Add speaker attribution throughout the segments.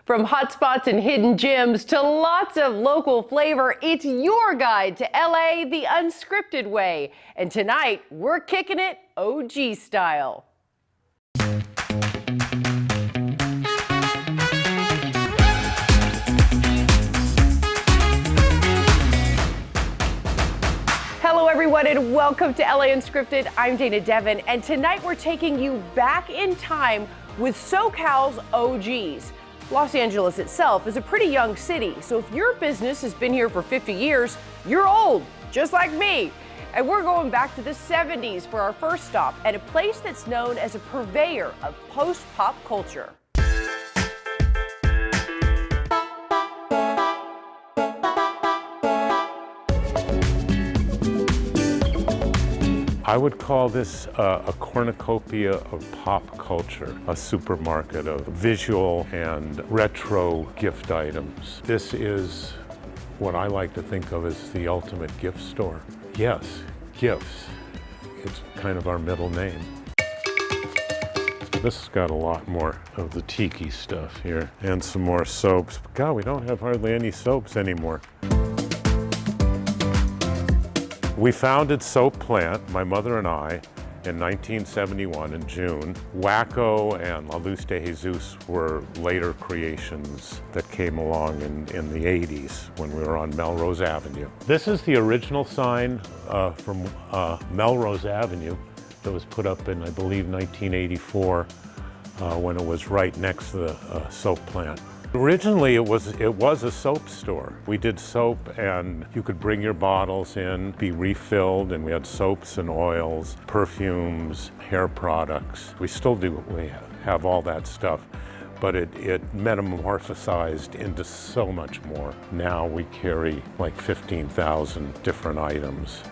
Speaker 1: From hotspots and hidden gems to lots of local flavor, it's your guide to LA the unscripted way. And tonight, we're kicking it OG style. Hello everyone and welcome to LA Unscripted. I'm Dana Devin, and tonight we're taking you back in time with SoCal's OGs. Los Angeles itself is a pretty young city, so if your business has been here for 50 years, you're old, just like me. And we're going back to the 70s for our first stop at a place that's known as a purveyor of post-pop culture.
Speaker 2: I would call this a cornucopia of pop culture, a supermarket of visual and retro gift items. This is what I like to think of as the ultimate gift store. Yes, gifts. It's kind of our middle name. This has got a lot more of the tiki stuff here and some more soaps. God, we don't have hardly any soaps anymore. We founded Soap Plant, my mother and I, in 1971 in June. Wacko and La Luz de Jesus were later creations that came along in the 80s when we were on Melrose Avenue. This is the original sign from Melrose Avenue that was put up in, I believe, 1984 when it was right next to the soap plant. Originally, it was a soap store. We did soap, and you could bring your bottles in, be refilled, and we had soaps and oils, perfumes, hair products. We still do. We have all that stuff, but it metamorphosized into so much more. Now we carry like 15,000 different items.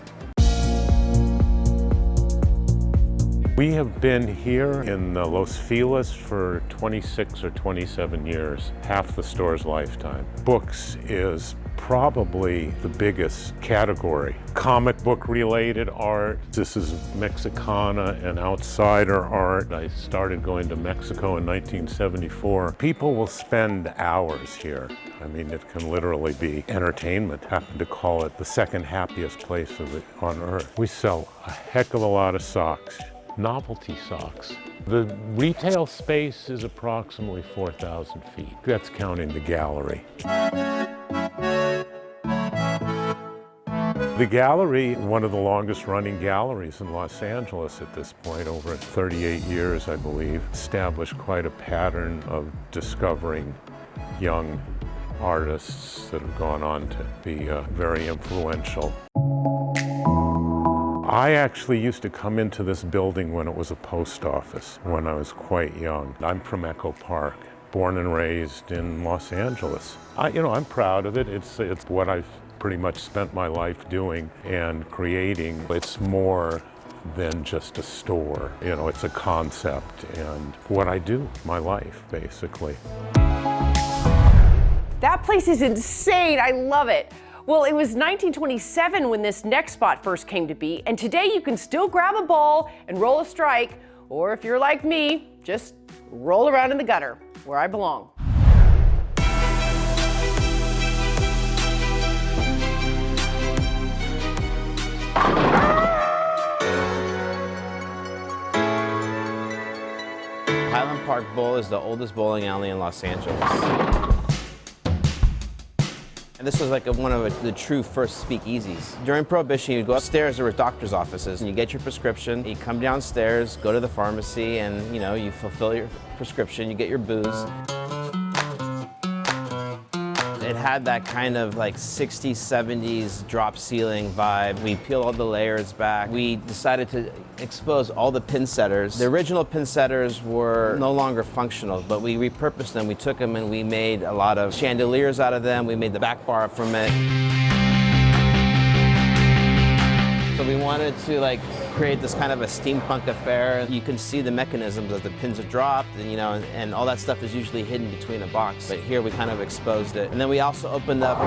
Speaker 2: We have been here in Los Feliz for 26 or 27 years, half the store's lifetime. Books is probably the biggest category. Comic book related art. This is Mexicana and outsider art. I started going to Mexico in 1974. People will spend hours here. I mean, it can literally be entertainment. Happen to call it the second happiest place on earth. We sell a heck of a lot of socks. Novelty socks. The retail space is approximately 4,000 feet. That's counting the gallery. The gallery, one of the longest running galleries in Los Angeles at this point, over 38 years, I believe, established quite a pattern of discovering young artists that have gone on to be very influential. I actually used to come into this building when it was a post office, when I was quite young. I'm from Echo Park, born and raised in Los Angeles. I'm proud of it. It's what I've pretty much spent my life doing and creating. It's more than just a store. It's a concept and what I do, my life, basically.
Speaker 1: That place is insane. I love it. Well, it was 1927 when this next spot first came to be, and today you can still grab a ball and roll a strike, or if you're like me, just roll around in the gutter, where I belong.
Speaker 3: Highland Park Bowl is the oldest bowling alley in Los Angeles. And this was like one of the true first speakeasies. During Prohibition, you'd go upstairs, there were doctor's offices, and you get your prescription, you come downstairs, go to the pharmacy, and you fulfill your prescription, you get your booze. It had that kind of like 60s, 70s drop ceiling vibe. We peeled all the layers back. We decided to expose all the pin setters. The original pin setters were no longer functional, but we repurposed them. We took them and we made a lot of chandeliers out of them. We made the back bar from it. So we wanted to create this kind of a steampunk affair. You can see the mechanisms as the pins are dropped, and and all that stuff is usually hidden between a box. But here we kind of exposed it. And then we also opened up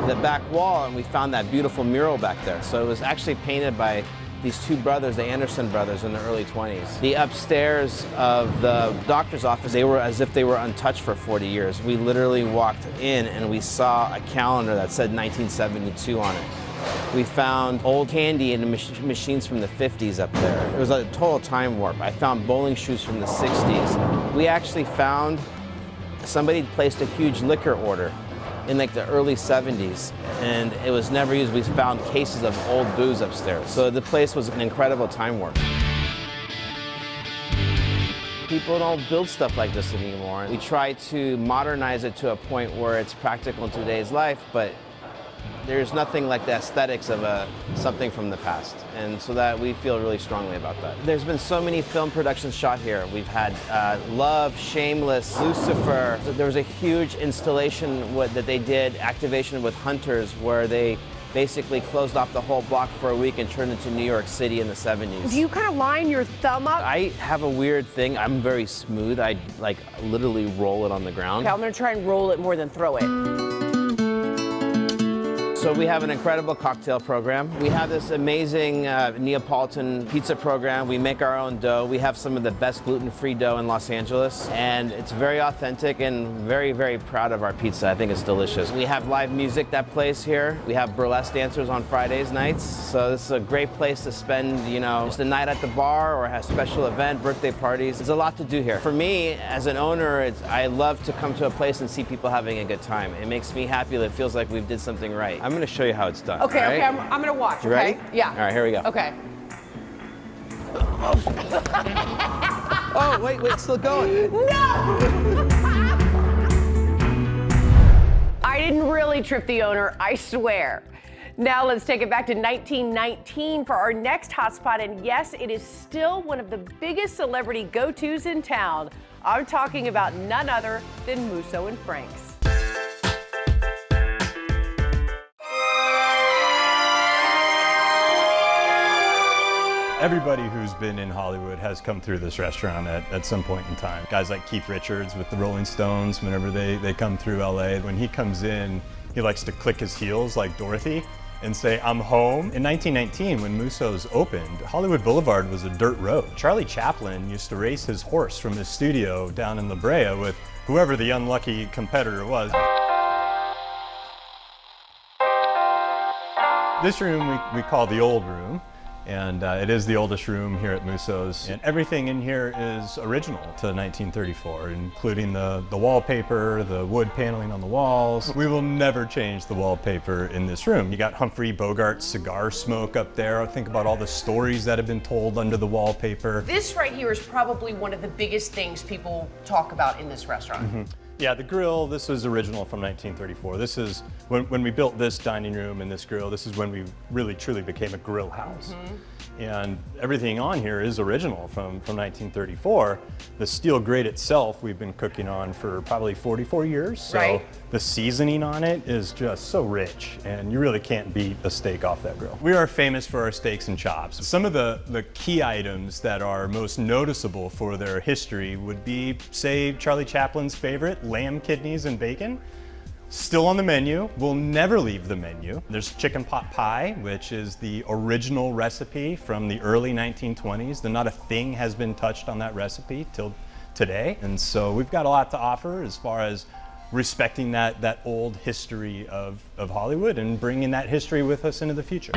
Speaker 3: the back wall and we found that beautiful mural back there. So it was actually painted by these two brothers, the Anderson brothers, in the early 20s. The upstairs of the doctor's office, they were as if they were untouched for 40 years. We literally walked in and we saw a calendar that said 1972 on it. We found old candy and machines from the 50s up there. It was a total time warp. I found bowling shoes from the 60s. We actually found somebody placed a huge liquor order in like the early 70s, and it was never used. We found cases of old booze upstairs. So the place was an incredible time warp. People don't build stuff like this anymore. We try to modernize it to a point where it's practical in today's life, but there's nothing like the aesthetics of something from the past, and so that we feel really strongly about that. There's been so many film productions shot here. We've had Love, Shameless, Lucifer. There was a huge installation that they did, activation with Hunters, where they basically closed off the whole block for a week and turned into New York City in the 70s.
Speaker 1: Do you kind of line your thumb up?
Speaker 3: I have a weird thing. I'm very smooth. I like literally roll it on the ground.
Speaker 1: Okay, I'm gonna try and roll it more than throw it.
Speaker 3: So we have an incredible cocktail program. We have this amazing Neapolitan pizza program. We make our own dough. We have some of the best gluten-free dough in Los Angeles, and it's very authentic and very, very proud of our pizza. I think it's delicious. We have live music that plays here. We have burlesque dancers on Fridays nights. So this is a great place to spend, you know, just a night at the bar or a special event, birthday parties. There's a lot to do here. For me, as an owner, I love to come to a place and see people having a good time. It makes me happy that it feels like we've did something right. I'm gonna show you how it's done.
Speaker 1: Okay,
Speaker 3: right?
Speaker 1: okay, I'm gonna watch.
Speaker 3: You
Speaker 1: okay?
Speaker 3: ready?
Speaker 1: Yeah.
Speaker 3: All right, here we go.
Speaker 1: Okay.
Speaker 3: Oh, wait, it's still going.
Speaker 1: No! I didn't really trip the owner, I swear. Now let's take it back to 1919 for our next hotspot, and yes, it is still one of the biggest celebrity go-tos in town. I'm talking about none other than Musso and Franks.
Speaker 4: Everybody who's been in Hollywood has come through this restaurant at some point in time. Guys like Keith Richards with the Rolling Stones, whenever they come through LA, when he comes in, he likes to click his heels like Dorothy and say, "I'm home." In 1919, when Musso's opened, Hollywood Boulevard was a dirt road. Charlie Chaplin used to race his horse from his studio down in La Brea with whoever the unlucky competitor was. This room we call the old room. And it is the oldest room here at Musso's. And everything in here is original to 1934, including the wallpaper, the wood paneling on the walls. We will never change the wallpaper in this room. You got Humphrey Bogart's cigar smoke up there. Think about all the stories that have been told under the wallpaper.
Speaker 1: This right here is probably one of the biggest things people talk about in this restaurant.
Speaker 4: Mm-hmm. Yeah, the grill, this is original from 1934. This is, when we built this dining room and this grill, this is when we really truly became a grill house. Mm-hmm. And everything on here is original from 1934. The steel grate itself, we've been cooking on for probably 44 years. So
Speaker 1: right.
Speaker 4: The seasoning on it is just so rich, and you really can't beat a steak off that grill. We are famous for our steaks and chops. Some of the key items that are most noticeable for their history would be, say, Charlie Chaplin's favorite, lamb kidneys and bacon. Still on the menu, will never leave the menu. There's chicken pot pie, which is the original recipe from the early 1920s. Not a thing has been touched on that recipe till today. And so we've got a lot to offer as far as respecting that old history of Hollywood and bringing that history with us into the future.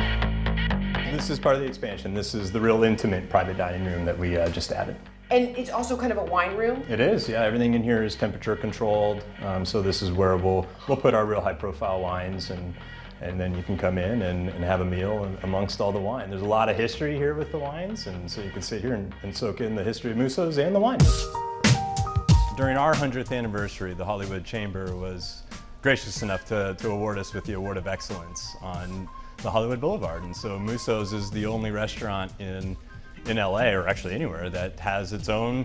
Speaker 4: This is part of the expansion. This is the real intimate private dining room that we just added.
Speaker 1: And it's also kind of a wine room?
Speaker 4: It is, yeah. Everything in here is temperature controlled. So this is where we'll put our real high profile wines, and then you can come in and have a meal amongst all the wine. There's a lot of history here with the wines, and so you can sit here and soak in the history of Musso's and the wine. During our 100th anniversary, the Hollywood Chamber was gracious enough to award us with the Award of Excellence on the Hollywood Boulevard. And so Musso's is the only restaurant in LA, or actually anywhere, that has its own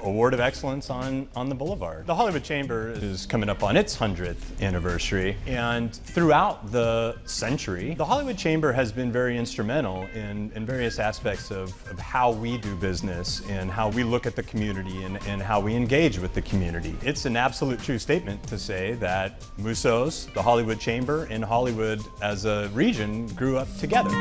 Speaker 4: Award of Excellence on the Boulevard. The Hollywood Chamber is coming up on its 100th anniversary, and throughout the century, the Hollywood Chamber has been very instrumental in various aspects of how we do business and how we look at the community and how we engage with the community. It's an absolute true statement to say that Musso's, the Hollywood Chamber, and Hollywood as a region grew up together.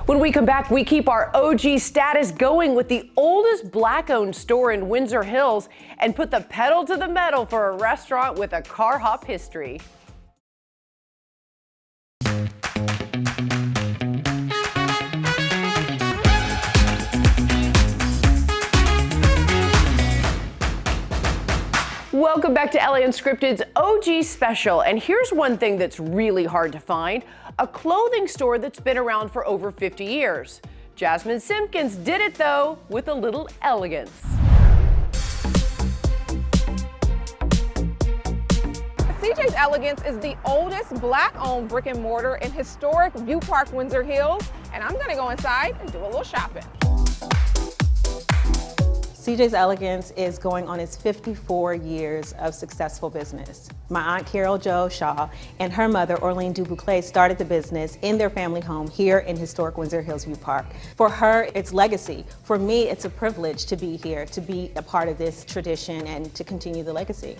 Speaker 1: When we come back, we keep our OG status going with the oldest Black-owned store in Windsor Hills and put the pedal to the metal for a restaurant with a car hop history. Welcome back to LA Unscripted's OG Special, and here's one thing that's really hard to find, a clothing store that's been around for over 50 years. Jasmine Simpkins did it though, with a little elegance.
Speaker 5: CJ's Elegance is the oldest Black-owned brick and mortar in historic View Park, Windsor Hills, and I'm gonna go inside and do a little shopping.
Speaker 6: CJ's Elegance is going on its 54 years of successful business. My Aunt Carol Jo Shaw and her mother, Orlean Dubuclet, started the business in their family home here in historic Windsor Hills View Park. For her, it's legacy. For me, it's a privilege to be here, to be a part of this tradition and to continue the legacy.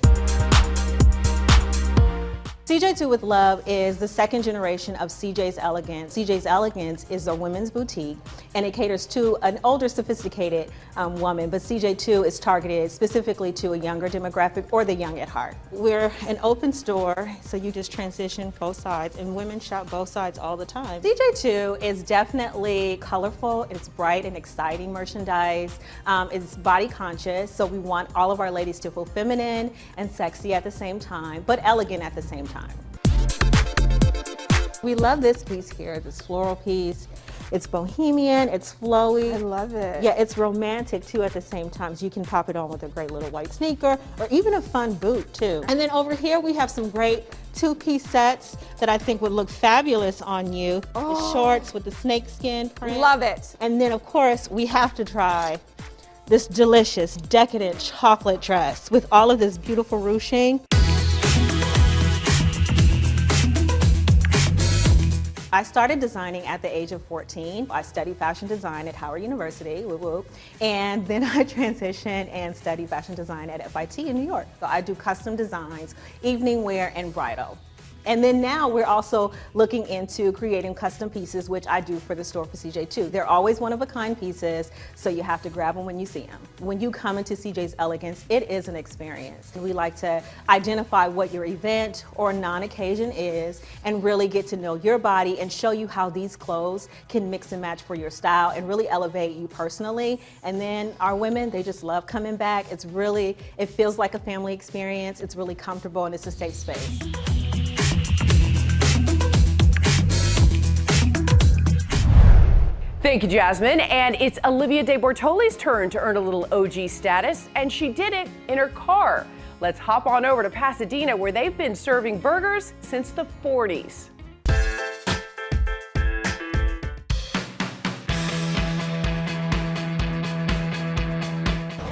Speaker 6: CJ Two with Love is the second generation of CJ's Elegance. CJ's Elegance is a women's boutique and it caters to an older, sophisticated woman, but CJ Two is targeted specifically to a younger demographic or the young at heart. We're an open store, so you just transition both sides, and women shop both sides all the time. CJ Two is definitely colorful, it's bright and exciting merchandise, it's body conscious, so we want all of our ladies to feel feminine and sexy at the same time, but elegant at the same time. We love this piece here, this floral piece. It's bohemian, it's flowy.
Speaker 5: I love it.
Speaker 6: Yeah, it's romantic too at the same time. So you can pop it on with a great little white sneaker or even a fun boot too. And then over here we have some great two-piece sets that I think would look fabulous on you. The shorts with the snakeskin print.
Speaker 5: Love it.
Speaker 6: And then of course we have to try this delicious, decadent chocolate dress with all of this beautiful ruching. I started designing at the age of 14. I studied fashion design at Howard University, woo woo, and then I transitioned and studied fashion design at FIT in New York. So I do custom designs, evening wear, and bridal. And then now we're also looking into creating custom pieces, which I do for the store for CJ Two. They're always one-of-a-kind pieces, so you have to grab them when you see them. When you come into CJ's Elegance, it is an experience. We like to identify what your event or non-occasion is and really get to know your body and show you how these clothes can mix and match for your style and really elevate you personally. And then our women, they just love coming back. It feels like a family experience. It's really comfortable and it's a safe space.
Speaker 1: Thank you, Jasmine. And it's Olivia de Bortoli's turn to earn a little OG status, and she did it in her car. Let's hop on over to Pasadena, where they've been serving burgers since the 40s.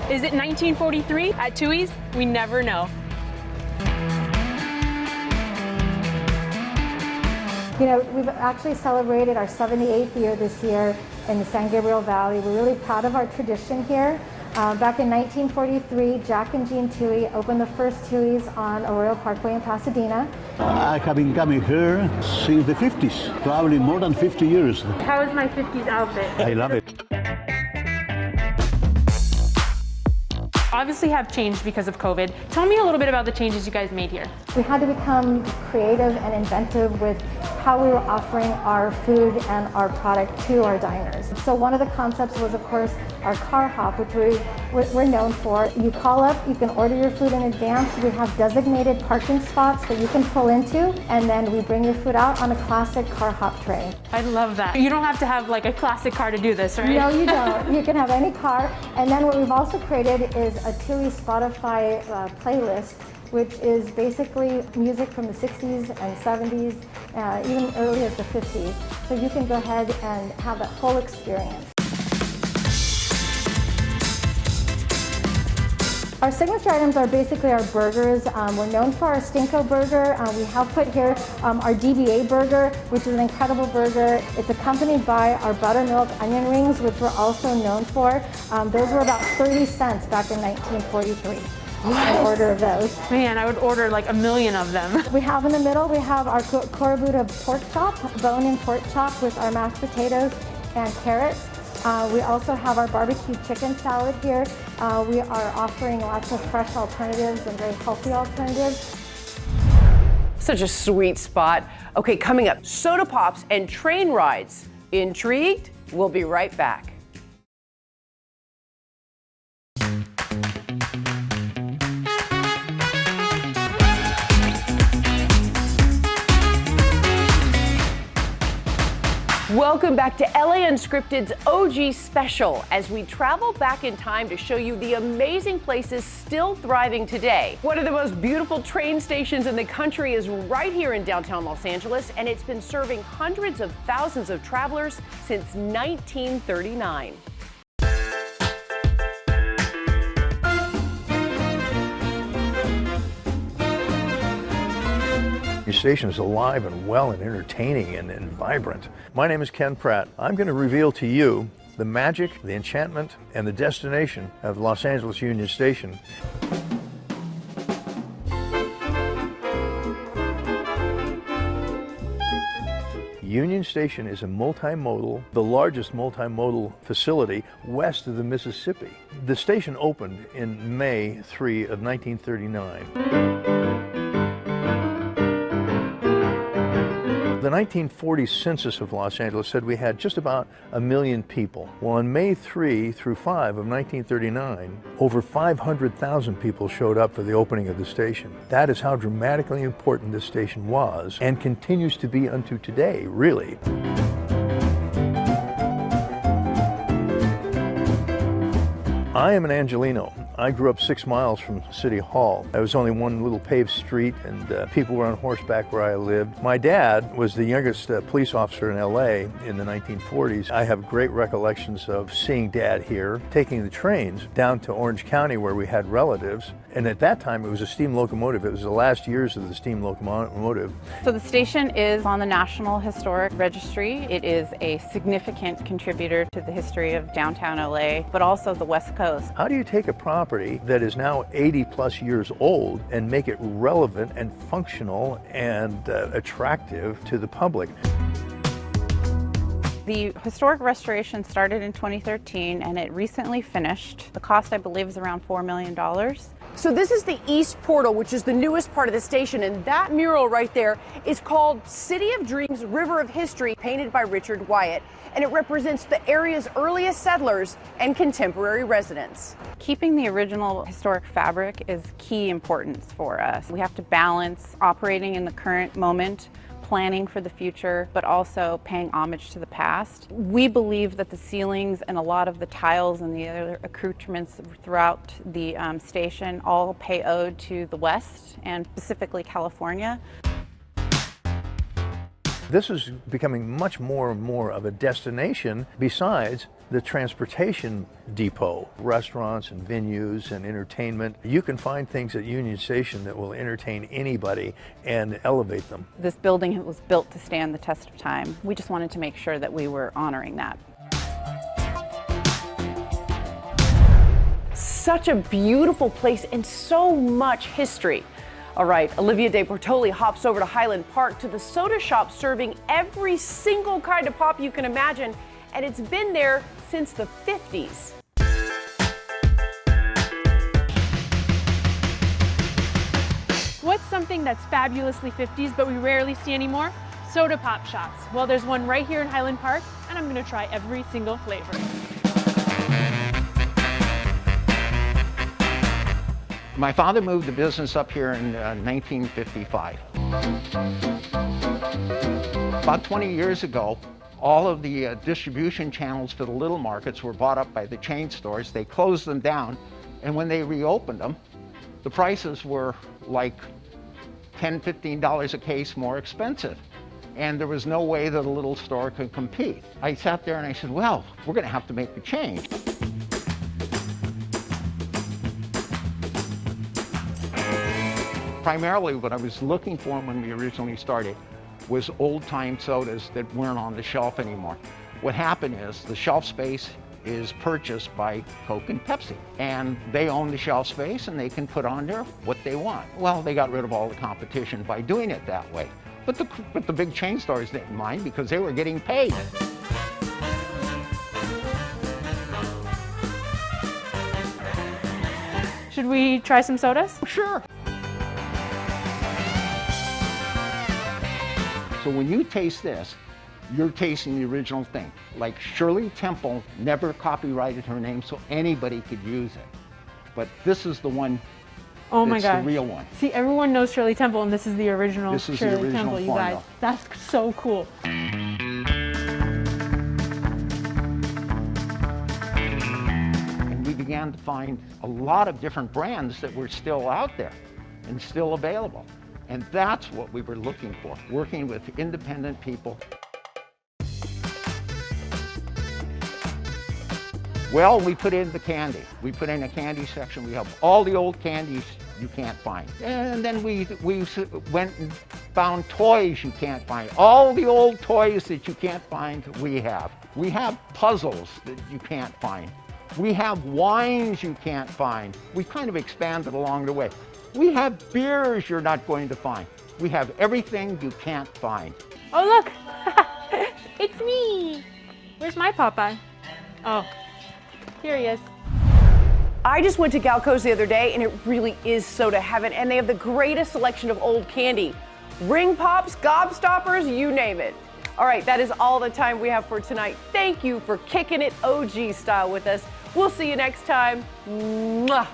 Speaker 7: Is it 1943 at Tui's? We never know.
Speaker 8: You know, we've actually celebrated our 78th year this year in the San Gabriel Valley. We're really proud of our tradition here. Back in 1943, Jack and Jean Tui opened the first Tui's on Arroyo Parkway in Pasadena.
Speaker 9: I have been coming here since the 50s, probably more than 50 years.
Speaker 7: How is my 50s outfit?
Speaker 9: I love it.
Speaker 7: Obviously have changed because of COVID. Tell me a little bit about the changes you guys made here.
Speaker 8: We had to become creative and inventive with how we were offering our food and our product to our diners. So one of the concepts was, of course, our car hop, which we're known for. You call up, you can order your food in advance. We have designated parking spots that you can pull into, and then we bring your food out on a classic car hop tray.
Speaker 7: I love that. You don't have to have like a classic car to do this, right?
Speaker 8: No, you don't. You can have any car. And then what we've also created is a Tui Spotify playlist, which is basically music from the 60s and 70s, even early as the 50s. So you can go ahead and have that whole experience. Our signature items are basically our burgers. We're known for our Stinko burger. We have put here our Dba Burger, which is an incredible burger. It's accompanied by our buttermilk onion rings, which we're also known for. Those were about 30 cents back in 1943. An order of those.
Speaker 7: Man, I would order like 1 million of them.
Speaker 8: We have in the middle, we have our Korabuta pork chop, bone-in pork chop with our mashed potatoes. and carrots. We also have our barbecue chicken salad here. We are offering lots of fresh alternatives and very healthy alternatives.
Speaker 1: Such a sweet spot. Okay, coming up, soda pops and train rides. Intrigued? We'll be right back. Welcome back to LA Unscripted's OG special as we travel back in time to show you the amazing places still thriving today. One of the most beautiful train stations in the country is right here in downtown Los Angeles, and it's been serving hundreds of thousands of travelers since 1939.
Speaker 10: Your station is alive and well and entertaining and vibrant. My name is Ken Pratt. I'm going to reveal to you the magic, the enchantment, and the destination of Los Angeles Union Station. Union Station is a multimodal, the largest multimodal facility west of the Mississippi. The station opened in May 3 of 1939. The 1940 census of Los Angeles said we had just about 1 million people. Well, on May 3 through 5 of 1939, over 500,000 people showed up for the opening of the station. That is how dramatically important this station was and continues to be unto today, really. I am an Angelino. I grew up 6 miles from City Hall. There was only one little paved street, and people were on horseback where I lived. My dad was the youngest police officer in LA in the 1940s. I have great recollections of seeing Dad here, taking the trains down to Orange County where we had relatives. And at that time, it was a steam locomotive. It was the last years of the steam locomotive.
Speaker 11: So the station is on the National Historic Registry. It is a significant contributor to the history of downtown LA, but also the West Coast.
Speaker 10: How do you take a property that is now 80 plus years old and make it relevant and functional and attractive to the public?
Speaker 11: The historic restoration started in 2013 and it recently finished. The cost, I believe, is around $4 million.
Speaker 1: So this is the East Portal, which is the newest part of the station, and that mural right there is called City of Dreams, River of History, painted by Richard Wyatt, and it represents the area's earliest settlers and contemporary residents.
Speaker 11: Keeping the original historic fabric is key importance for us. We have to balance operating in the current moment, planning for the future, but also paying homage to the past. We believe that the ceilings and a lot of the tiles and the other accoutrements throughout the station all pay ode to the West and specifically California.
Speaker 10: This is becoming much more and more of a destination besides the transportation depot, restaurants and venues and entertainment. You can find things at Union Station that will entertain anybody and elevate them.
Speaker 11: This building was built to stand the test of time. We just wanted to make sure that we were honoring that.
Speaker 1: Such a beautiful place and so much history. All right, Olivia De Bortoli hops over to Highland Park to the soda shop serving every single kind of pop you can imagine, and it's been there since the 50s.
Speaker 7: What's something that's fabulously 50s but we rarely see anymore? Soda pop shops. Well, there's one right here in Highland Park, and I'm gonna try every single flavor.
Speaker 12: My father moved the business up here in 1955. About 20 years ago, all of the distribution channels for the little markets were bought up by the chain stores. They closed them down, and when they reopened them, the prices were like $10, $15 a case more expensive. And there was no way that a little store could compete. I sat there and I said, well, we're gonna have to make a change. Primarily what I was looking for when we originally started was old-time sodas that weren't on the shelf anymore. What happened is the shelf space is purchased by Coke and Pepsi, and they own the shelf space and they can put on there what they want. Well, they got rid of all the competition by doing it that way. But the big chain stores didn't mind because they were getting paid.
Speaker 7: Should we try some sodas?
Speaker 12: Sure. So when you taste this, you're tasting the original thing. Like Shirley Temple never copyrighted her name so anybody could use it. But this is the one.
Speaker 7: Oh my
Speaker 12: It's
Speaker 7: gosh.
Speaker 12: the real one.
Speaker 7: See, everyone knows Shirley Temple, and this is the original
Speaker 12: This is the
Speaker 7: Shirley
Speaker 12: original
Speaker 7: Temple, you
Speaker 12: formula.
Speaker 7: guys. That's so cool.
Speaker 12: And we began to find a lot of different brands that were still out there and still available. And that's what we were looking for, working with independent people. Well, we put in the candy. We put in a candy section. We have all the old candies you can't find. And then we went and found toys you can't find. All the old toys that you can't find, we have. We have puzzles that you can't find. We have wines you can't find. We kind of expanded along the way. We have beers you're not going to find. We have everything you can't find.
Speaker 7: Oh, look. It's me. Where's my Popeye? Oh, here he is.
Speaker 1: I just went to Galco's the other day, and it really is soda heaven, and they have the greatest selection of old candy. Ring pops, gobstoppers, you name it. All right, that is all the time we have for tonight. Thank you for kicking it OG style with us. We'll see you next time. Mwah.